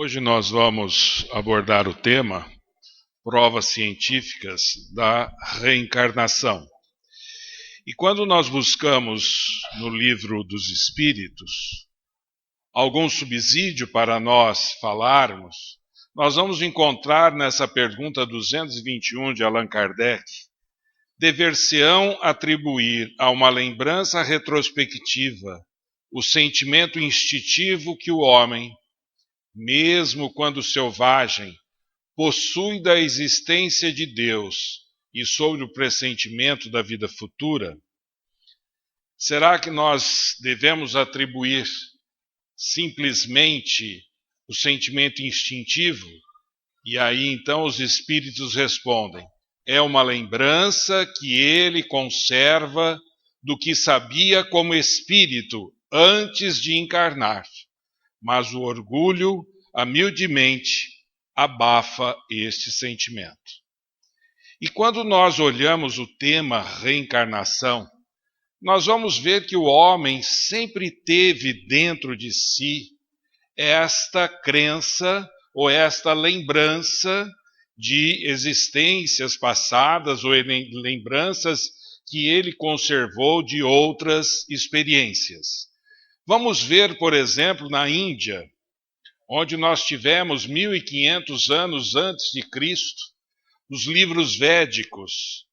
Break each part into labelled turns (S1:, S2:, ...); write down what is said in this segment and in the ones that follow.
S1: Hoje nós vamos abordar o tema provas científicas da reencarnação. E quando nós buscamos no livro dos Espíritos algum subsídio para nós falarmos, nós vamos encontrar nessa pergunta 221 de Allan Kardec: dever-se-ão atribuir a uma lembrança retrospectiva o sentimento instintivo que o homem, mesmo quando selvagem, possui da existência de Deus e sobre o pressentimento da vida futura? Será que nós devemos atribuir simplesmente o sentimento instintivo? E aí então os espíritos respondem: é uma lembrança que ele conserva do que sabia como espírito antes de encarnar, mas o orgulho humildemente abafa este sentimento. E quando nós olhamos o tema reencarnação, nós vamos ver que o homem sempre teve dentro de si esta crença ou esta lembrança de existências passadas ou lembranças que ele conservou de outras experiências. Vamos ver, por exemplo, na Índia, onde nós tivemos 1500 anos antes de Cristo, os livros védicos: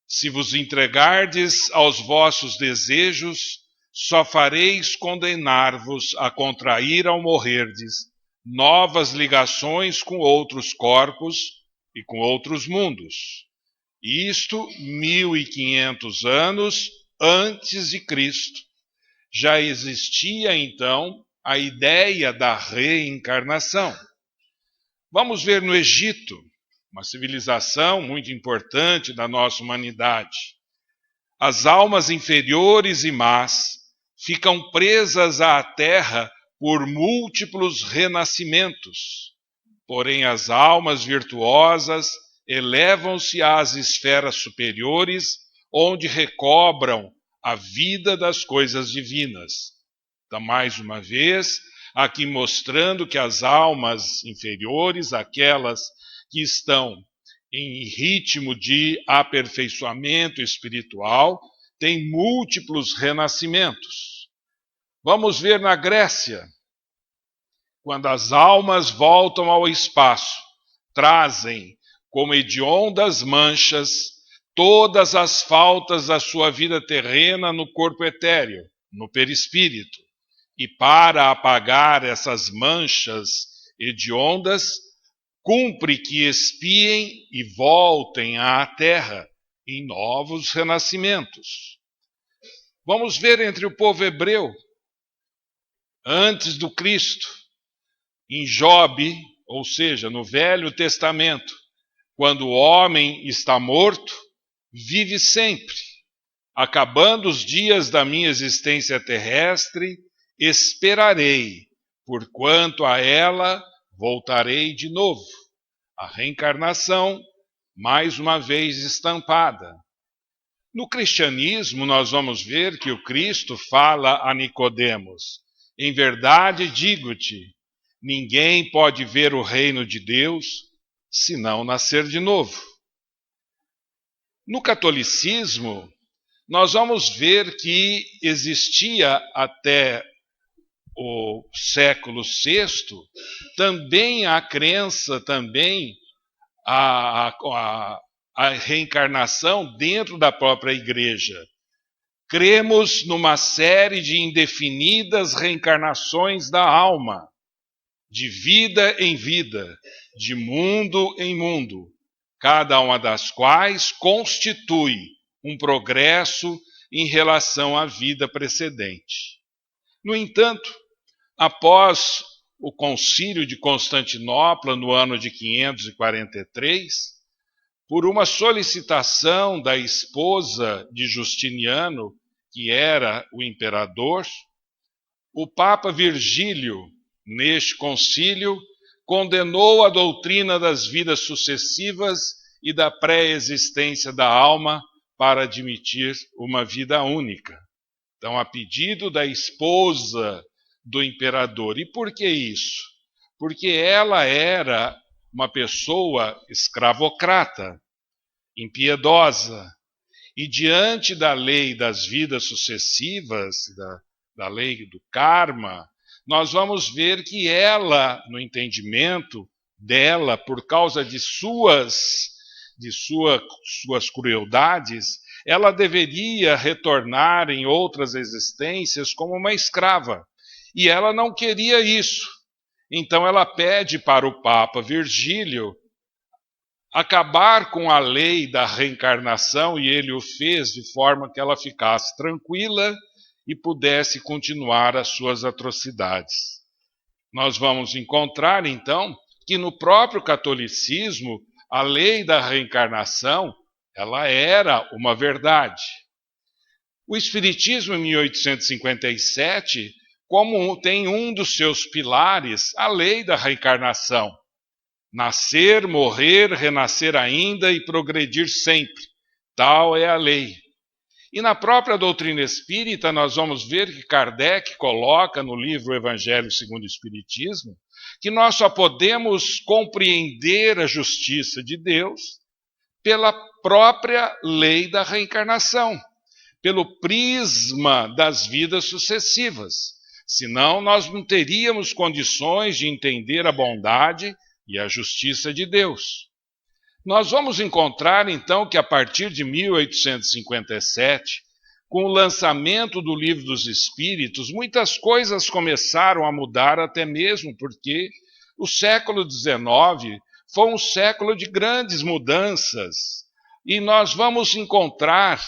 S1: se vos entregardes aos vossos desejos, só fareis condenar-vos a contrair ao morrerdes novas ligações com outros corpos e com outros mundos. Isto 1500 anos antes de Cristo. Já existia então a ideia da reencarnação. Vamos ver no Egito, uma civilização muito importante da nossa humanidade. As almas inferiores e más ficam presas à terra por múltiplos renascimentos. Porém, as almas virtuosas elevam-se às esferas superiores, onde recobram a vida das coisas divinas. Então, mais uma vez, aqui mostrando que as almas inferiores, aquelas que estão em ritmo de aperfeiçoamento espiritual, têm múltiplos renascimentos. Vamos ver na Grécia, quando as almas voltam ao espaço, trazem como hediondas manchas todas as faltas da sua vida terrena no corpo etéreo, no perispírito. E para apagar essas manchas hediondas, cumpre que expiem e voltem à terra em novos renascimentos. Vamos ver entre o povo hebreu, antes do Cristo, em Job, ou seja, no Velho Testamento, quando o homem está morto, vive sempre. Acabando os dias da minha existência terrestre, esperarei, porquanto a ela voltarei de novo. A reencarnação, mais uma vez estampada. No cristianismo, nós vamos ver que o Cristo fala a Nicodemos: em verdade digo-te, ninguém pode ver o reino de Deus se não nascer de novo. No catolicismo, nós vamos ver que existia até o século VI também a crença, também a reencarnação dentro da própria igreja. Cremos numa série de indefinidas reencarnações da alma, de vida em vida, de mundo em mundo, cada uma das quais constitui um progresso em relação à vida precedente. No entanto, após o Concílio de Constantinopla, no ano de 543, por uma solicitação da esposa de Justiniano, que era o imperador, o Papa Virgílio, neste concílio, condenou a doutrina das vidas sucessivas e da pré-existência da alma para admitir uma vida única. Então, a pedido da esposa do imperador. E por que isso? porque ela era uma pessoa escravocrata, impiedosa, e diante da lei das vidas sucessivas, da lei do karma, nós vamos ver que ela, no entendimento dela, por causa de suas crueldades, ela deveria retornar em outras existências como uma escrava. E ela não queria isso. Então ela pede para o Papa Virgílio acabar com a lei da reencarnação, e ele o fez de forma que ela ficasse tranquila e pudesse continuar as suas atrocidades. Nós vamos encontrar, então, que no próprio catolicismo, a lei da reencarnação, ela era uma verdade. O Espiritismo, em 1857, como tem um dos seus pilares, a lei da reencarnação. Nascer, morrer, renascer ainda e progredir sempre. Tal é a lei. E na própria doutrina espírita, nós vamos ver que Kardec coloca no livro Evangelho segundo o Espiritismo que nós só podemos compreender a justiça de Deus pela própria lei da reencarnação, pelo prisma das vidas sucessivas. Senão, nós não teríamos condições de entender a bondade e a justiça de Deus. Nós vamos encontrar, então, que a partir de 1857, com o lançamento do Livro dos Espíritos, muitas coisas começaram a mudar, até mesmo porque o século XIX foi um século de grandes mudanças. E nós vamos encontrar,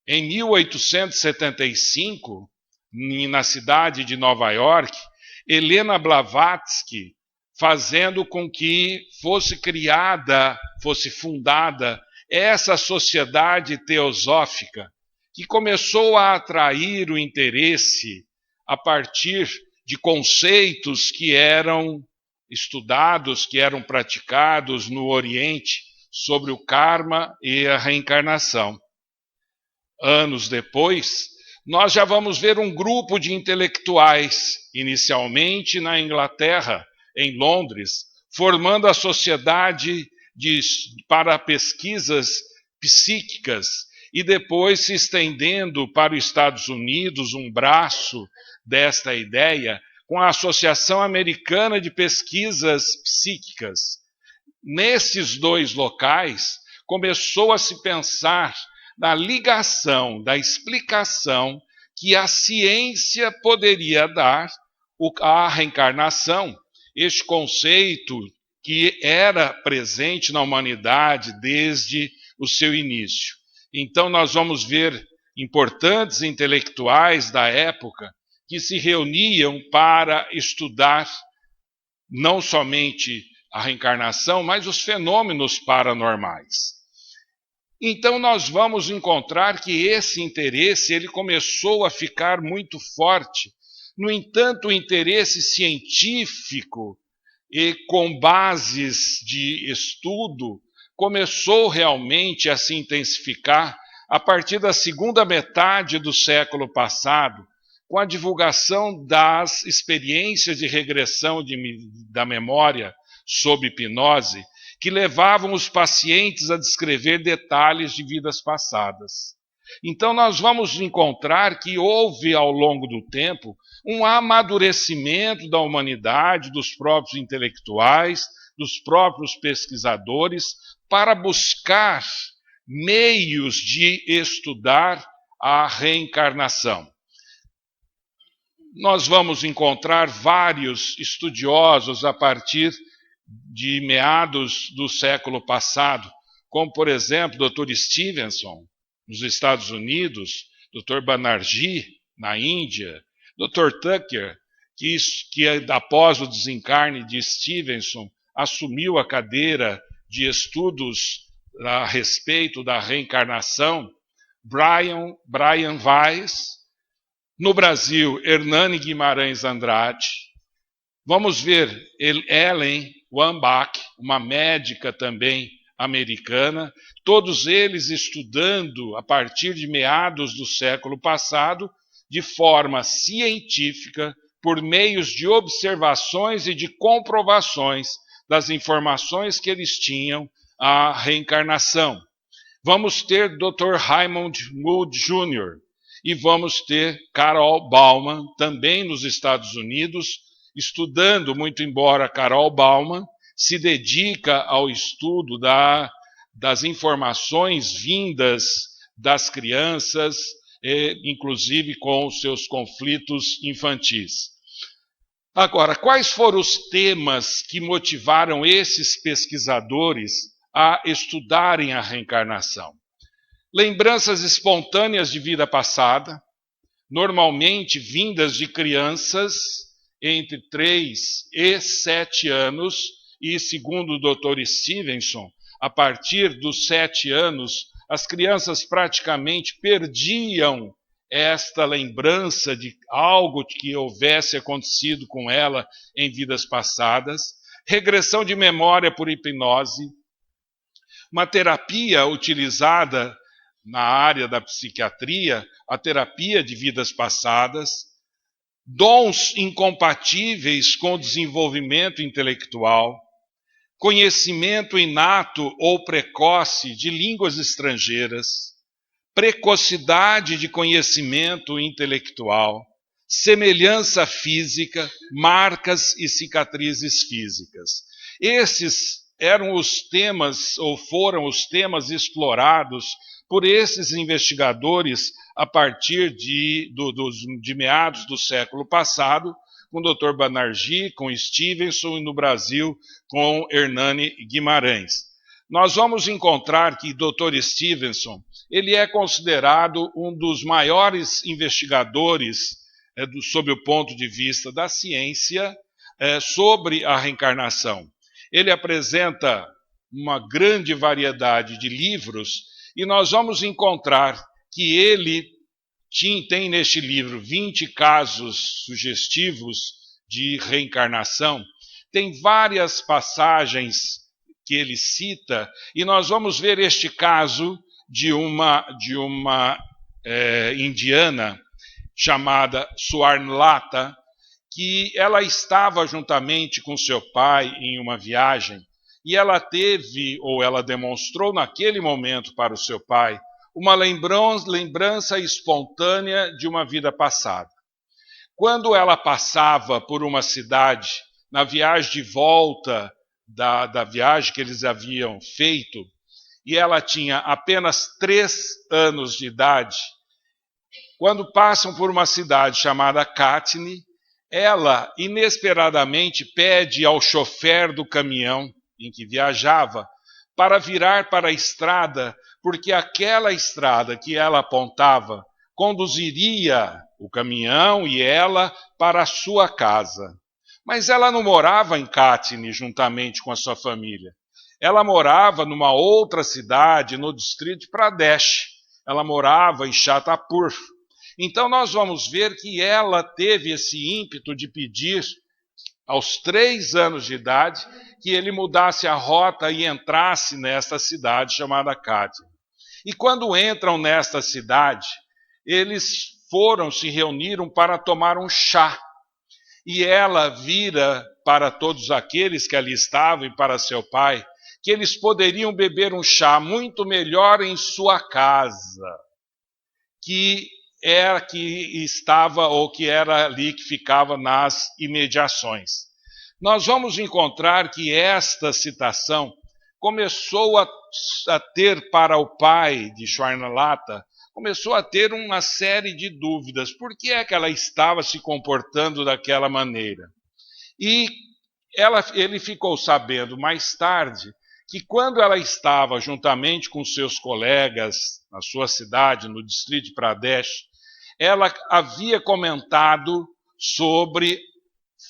S1: em 1875, na cidade de Nova York, Helena Blavatsky, fazendo com que fosse criada, fosse fundada essa sociedade teosófica, que começou a atrair o interesse a partir de conceitos que eram estudados, que eram praticados no Oriente, sobre o karma e a reencarnação. Anos depois, nós já vamos ver um grupo de intelectuais, inicialmente na Inglaterra, em Londres, formando a Sociedade para Pesquisas Psíquicas, e depois se estendendo para os Estados Unidos, um braço desta ideia, com a Associação Americana de Pesquisas Psíquicas. Nesses dois locais, começou a se pensar na ligação, da explicação que a ciência poderia dar à reencarnação, este conceito que era presente na humanidade desde o seu início. Então nós vamos ver importantes intelectuais da época que se reuniam para estudar não somente a reencarnação, mas os fenômenos paranormais. Então nós vamos encontrar que esse interesse ele começou a ficar muito forte. No entanto, o interesse científico e com bases de estudo começou realmente a se intensificar a partir da segunda metade do século passado, com a divulgação das experiências de regressão da memória sob hipnose, que levavam os pacientes a descrever detalhes de vidas passadas. Então nós vamos encontrar que houve ao longo do tempo um amadurecimento da humanidade, dos próprios intelectuais, dos próprios pesquisadores, para buscar meios de estudar a reencarnação. Nós vamos encontrar vários estudiosos a partir de meados do século passado, como, por exemplo, o Dr. Stevenson, nos Estados Unidos, Dr. Banerjee, na Índia, Dr. Tucker, que após o desencarne de Stevenson, assumiu a cadeira de estudos a respeito da reencarnação, Brian Weiss, no Brasil, Hernani Guimarães Andrade. Vamos ver Ellen Wambach, uma médica também americana, todos eles estudando a partir de meados do século passado, de forma científica, por meios de observações e de comprovações das informações que eles tinham à reencarnação. Vamos ter Dr. Raymond Moody Jr. e vamos ter Carol Bauman, também nos Estados Unidos, estudando, muito embora Carol Bauman se dedica ao estudo das informações vindas das crianças, inclusive com os seus conflitos infantis. Agora, quais foram os temas que motivaram esses pesquisadores a estudarem a reencarnação? Lembranças espontâneas de vida passada, normalmente vindas de crianças entre 3 e 7 anos, e segundo o Dr. Stevenson, a partir dos 7 anos, as crianças praticamente perdiam esta lembrança de algo que houvesse acontecido com ela em vidas passadas, regressão de memória por hipnose, uma terapia utilizada na área da psiquiatria, a terapia de vidas passadas, dons incompatíveis com o desenvolvimento intelectual, conhecimento inato ou precoce de línguas estrangeiras, precocidade de conhecimento intelectual, semelhança física, marcas e cicatrizes físicas. Esses eram os temas, ou foram os temas explorados por esses investigadores a partir de meados do século passado, com o Dr. Banerjee, com Stevenson e no Brasil com Hernani Guimarães. Nós vamos encontrar que Dr. Stevenson, ele é considerado um dos maiores investigadores sob o ponto de vista da ciência sobre a reencarnação. Ele apresenta uma grande variedade de livros e nós vamos encontrar que ele tem neste livro 20 casos sugestivos de reencarnação. Tem várias passagens que ele cita, e nós vamos ver este caso de uma indiana chamada Swarnlata, que ela estava juntamente com seu pai em uma viagem, e ela teve, ou ela demonstrou naquele momento para o seu pai, uma lembrança espontânea de uma vida passada. Quando ela passava por uma cidade, na viagem de volta da viagem que eles haviam feito, e ela tinha apenas 3 anos de idade, quando passam por uma cidade chamada Katni, ela inesperadamente pede ao chofer do caminhão em que viajava para virar para a estrada, porque aquela estrada que ela apontava conduziria o caminhão e ela para a sua casa. Mas ela não morava em Katni juntamente com a sua família. Ela morava numa outra cidade, no distrito de Pradesh. Ela morava em Chhatapur. Então nós vamos ver que ela teve esse ímpeto de pedir, aos 3 anos de idade, que ele mudasse a rota e entrasse nesta cidade chamada Katni. E quando entram nesta cidade, eles se reuniram para tomar um chá. E ela vira para todos aqueles que ali estavam e para seu pai, que eles poderiam beber um chá muito melhor em sua casa, que estava ou que era ali que ficava nas imediações. Nós vamos encontrar que esta citação começou a ter para o pai de Swarnlata, começou a ter uma série de dúvidas. Por que é que ela estava se comportando daquela maneira? E ele ficou sabendo mais tarde que quando ela estava juntamente com seus colegas na sua cidade, no distrito de Pradesh, ela havia comentado sobre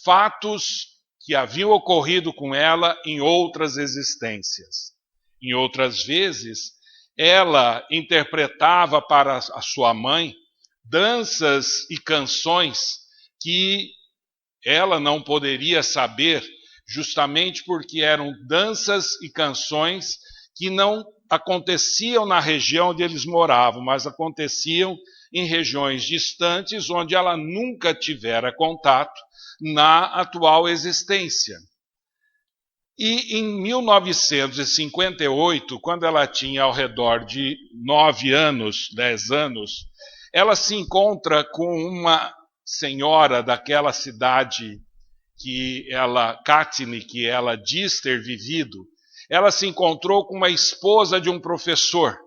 S1: fatos que haviam ocorrido com ela em outras existências. Em outras vezes, ela interpretava para a sua mãe danças e canções que ela não poderia saber, justamente porque eram danças e canções que não aconteciam na região onde eles moravam, mas aconteciam em regiões distantes onde ela nunca tivera contato na atual existência. E em 1958, quando ela tinha ao redor de 9 anos, 10 anos, ela se encontra com uma senhora daquela cidade Katyn, que ela diz ter vivido. Ela se encontrou com uma esposa de um professor,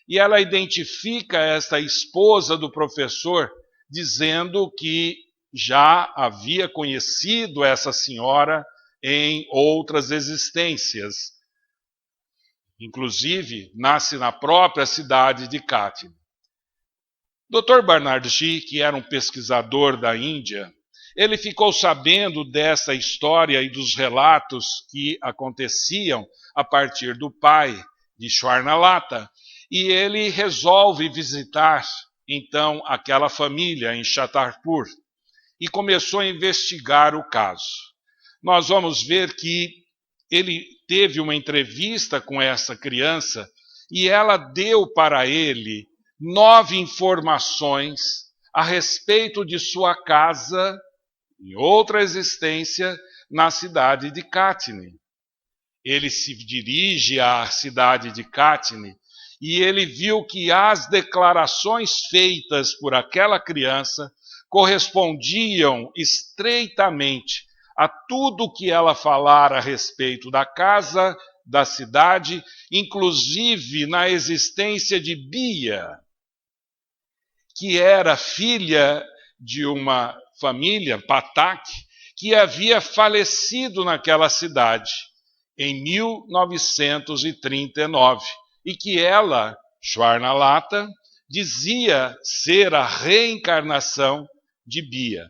S1: e ela identifica esta esposa do professor, dizendo que já havia conhecido essa senhora em outras existências. Inclusive, nasce na própria cidade de Katyn. Dr. Banerjee, que era um pesquisador da Índia, ele ficou sabendo dessa história e dos relatos que aconteciam a partir do pai de Swarnalata, e ele resolve visitar, então, aquela família em Chhatarpur e começou a investigar o caso. Nós vamos ver que ele teve uma entrevista com essa criança e ela deu para ele 9 informações a respeito de sua casa em outra existência na cidade de Katyn. Ele se dirige à cidade de Katyn e ele viu que as declarações feitas por aquela criança correspondiam estreitamente a tudo que ela falara a respeito da casa, da cidade, inclusive na existência de Bia, que era filha de uma família, Patak, que havia falecido naquela cidade em 1939 e que ela, Swarnalata, dizia ser a reencarnação de Bia.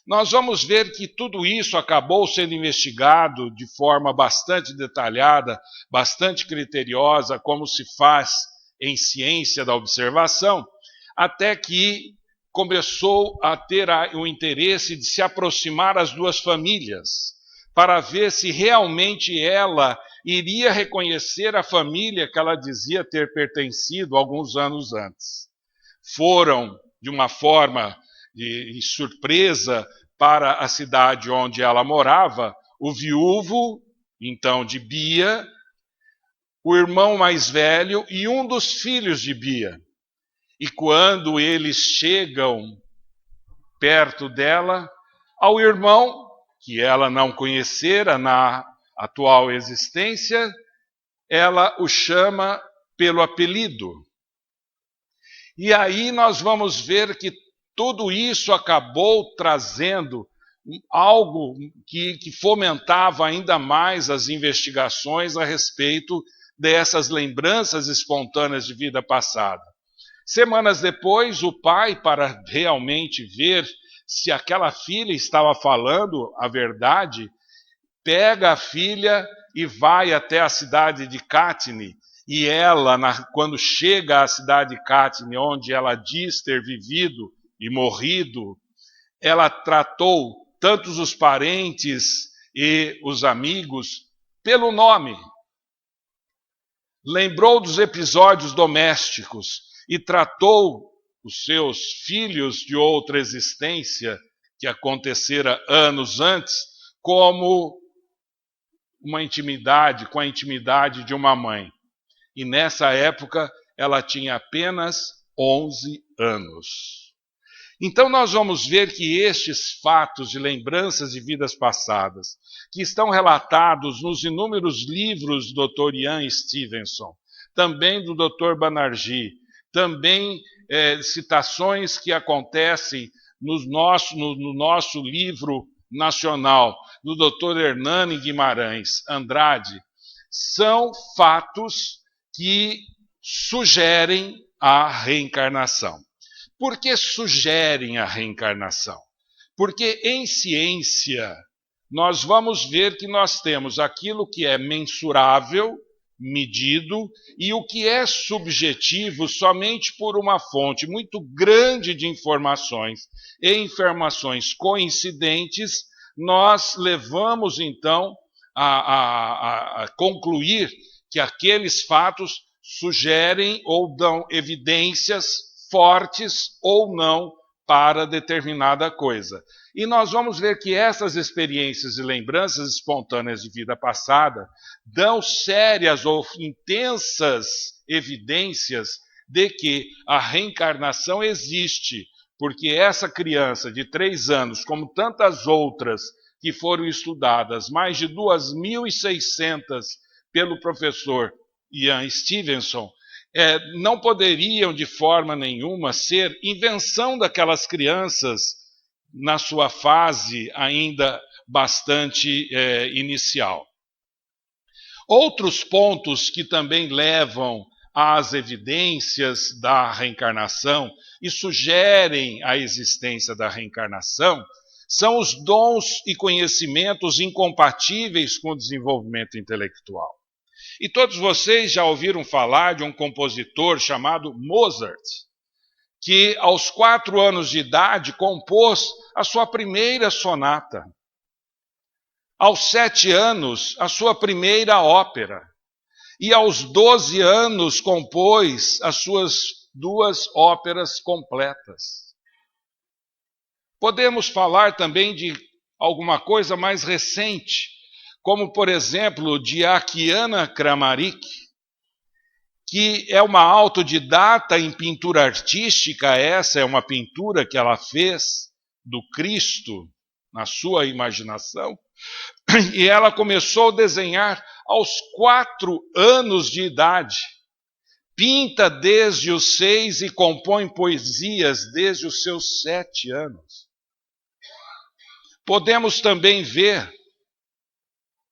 S1: Nós vamos ver que tudo isso acabou sendo investigado de forma bastante detalhada, bastante criteriosa, como se faz em ciência da observação, até que começou a ter o interesse de se aproximar as duas famílias, para ver se realmente ela iria reconhecer a família que ela dizia ter pertencido alguns anos antes. Foram, de uma forma de surpresa, para a cidade onde ela morava, o viúvo, então, de Bia, o irmão mais velho e um dos filhos de Bia. E quando eles chegam perto dela, ao irmão, que ela não conhecera na atual existência, ela o chama pelo apelido. E aí nós vamos ver que tudo isso acabou trazendo algo que fomentava ainda mais as investigações a respeito dessas lembranças espontâneas de vida passada. Semanas depois, o pai, para realmente ver se aquela filha estava falando a verdade, pega a filha e vai até a cidade de Katyn. E ela, quando chega à cidade de Katyn, onde ela diz ter vivido e morrido, ela tratou tantos os parentes e os amigos pelo nome. Lembrou dos episódios domésticos e tratou os seus filhos de outra existência que acontecera anos antes como uma intimidade, com a intimidade de uma mãe. E nessa época ela tinha apenas 11 anos. Então nós vamos ver que estes fatos de lembranças de vidas passadas, que estão relatados nos inúmeros livros do Dr. Ian Stevenson, também do Dr. Banerjee, também citações que acontecem no nosso livro nacional, do Dr. Hernani Guimarães Andrade, são fatos que sugerem a reencarnação. Por que sugerem a reencarnação? Porque em ciência nós vamos ver que nós temos aquilo que é mensurável, medido, e o que é subjetivo somente por uma fonte muito grande de informações e informações coincidentes, nós levamos então a concluir que aqueles fatos sugerem ou dão evidências fortes ou não para determinada coisa. E nós vamos ver que essas experiências e lembranças espontâneas de vida passada dão sérias ou intensas evidências de que a reencarnação existe, porque essa criança de 3 anos, como tantas outras que foram estudadas, mais de 2.600 pelo professor Ian Stevenson, não poderiam de forma nenhuma ser invenção daquelas crianças na sua fase ainda bastante inicial. Outros pontos que também levam às evidências da reencarnação e sugerem a existência da reencarnação são os dons e conhecimentos incompatíveis com o desenvolvimento intelectual. E todos vocês já ouviram falar de um compositor chamado Mozart, que aos 4 anos de idade compôs a sua primeira sonata. Aos 7 anos, a sua primeira ópera. E aos 12 anos compôs as suas 2 óperas completas. Podemos falar também de alguma coisa mais recente, como, por exemplo, de Akiana Kramaric, que é uma autodidata em pintura artística. Essa é uma pintura que ela fez do Cristo na sua imaginação, e ela começou a desenhar aos 4 anos de idade. Pinta desde os 6 e compõe poesias desde os seus 7 anos. Podemos também ver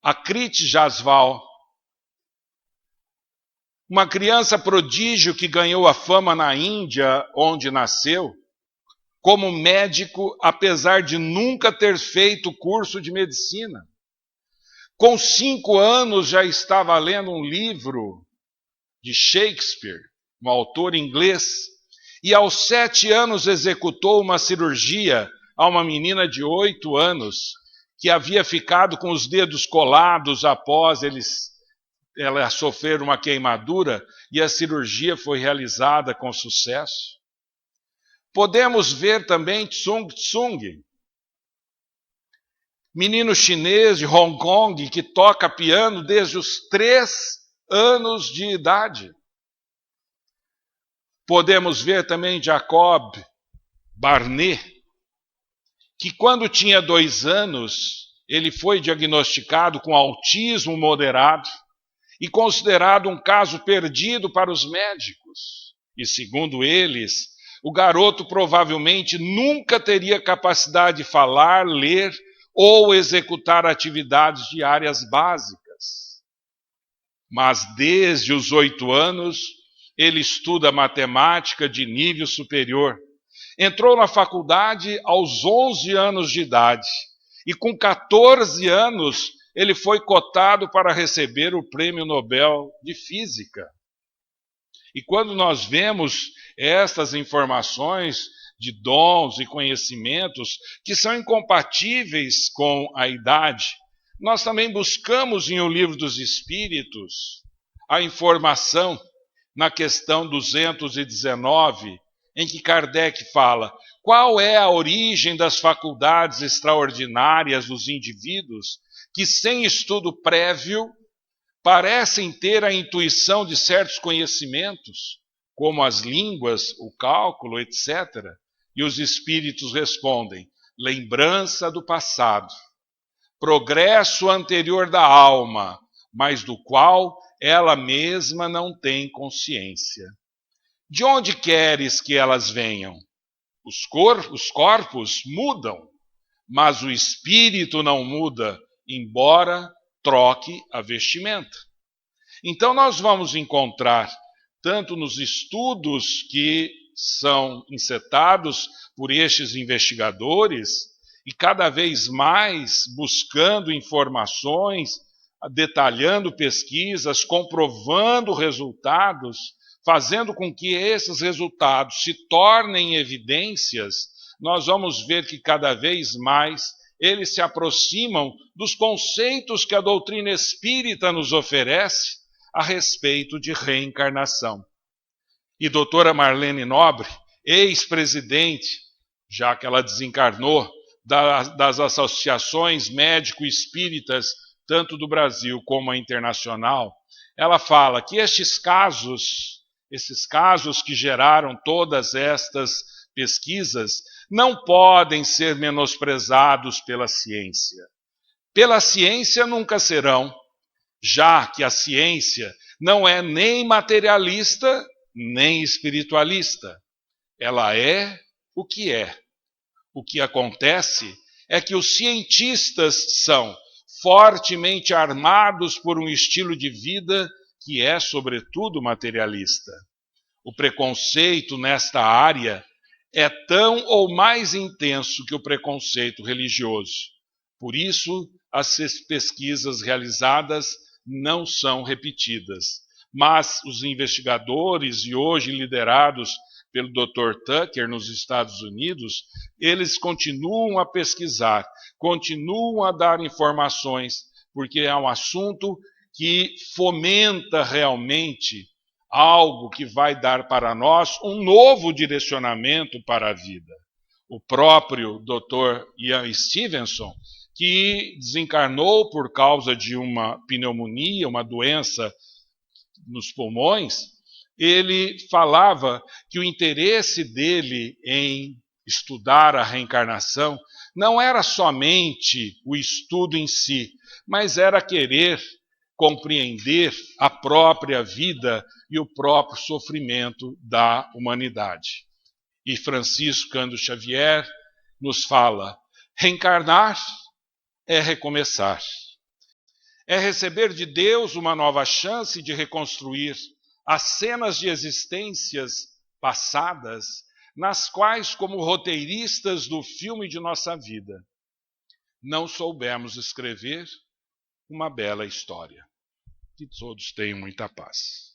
S1: a Kriti Jaswal, uma criança prodígio que ganhou a fama na Índia, onde nasceu, como médico, apesar de nunca ter feito curso de medicina. Com 5 anos já estava lendo um livro de Shakespeare, um autor inglês, e aos 7 anos executou uma cirurgia a uma menina de 8 anos, que havia ficado com os dedos colados após ela sofrer uma queimadura, e a cirurgia foi realizada com sucesso. Podemos ver também Tsung Tsung, menino chinês de Hong Kong que toca piano desde os 3 anos de idade. Podemos ver também Jacob Barnet, que quando tinha 2 anos, ele foi diagnosticado com autismo moderado e considerado um caso perdido para os médicos. E segundo eles, o garoto provavelmente nunca teria capacidade de falar, ler ou executar atividades diárias básicas. Mas desde os 8 anos, ele estuda matemática de nível superior. Entrou na faculdade aos 11 anos de idade e com 14 anos ele foi cotado para receber o Prêmio Nobel de Física. E quando nós vemos estas informações de dons e conhecimentos que são incompatíveis com a idade, nós também buscamos em O Livro dos Espíritos a informação na questão 219, em que Kardec fala qual é a origem das faculdades extraordinárias dos indivíduos que, sem estudo prévio, parecem ter a intuição de certos conhecimentos, como as línguas, o cálculo, etc. E os espíritos respondem: lembrança do passado, progresso anterior da alma, mas do qual ela mesma não tem consciência. De onde queres que elas venham? Os corpos mudam, mas o espírito não muda, embora troque a vestimenta. Então nós vamos encontrar, tanto nos estudos que são encetados por estes investigadores, e cada vez mais buscando informações, detalhando pesquisas, comprovando resultados, fazendo com que esses resultados se tornem evidências, nós vamos ver que cada vez mais eles se aproximam dos conceitos que a doutrina espírita nos oferece a respeito de reencarnação. E doutora Marlene Nobre, ex-presidente, já que ela desencarnou, das associações médico-espíritas, tanto do Brasil como a internacional, ela fala que esses casos que geraram todas estas pesquisas, não podem ser menosprezados pela ciência. Pela ciência nunca serão, já que a ciência não é nem materialista, nem espiritualista. Ela é o que é. O que acontece é que os cientistas são fortemente armados por um estilo de vida que é, sobretudo, materialista. O preconceito nesta área é tão ou mais intenso que o preconceito religioso. Por isso, as pesquisas realizadas não são repetidas. Mas os investigadores, e hoje liderados pelo Dr. Tucker nos Estados Unidos, eles continuam a pesquisar, continuam a dar informações, porque é um assunto que fomenta realmente algo que vai dar para nós um novo direcionamento para a vida. O próprio Dr. Ian Stevenson, que desencarnou por causa de uma pneumonia, uma doença nos pulmões, ele falava que o interesse dele em estudar a reencarnação não era somente o estudo em si, mas era querer compreender a própria vida e o próprio sofrimento da humanidade. E Francisco Cândido Xavier nos fala: reencarnar é recomeçar. É receber de Deus uma nova chance de reconstruir as cenas de existências passadas, nas quais, como roteiristas do filme de nossa vida, não soubemos escrever uma bela história. Que todos tenham muita paz.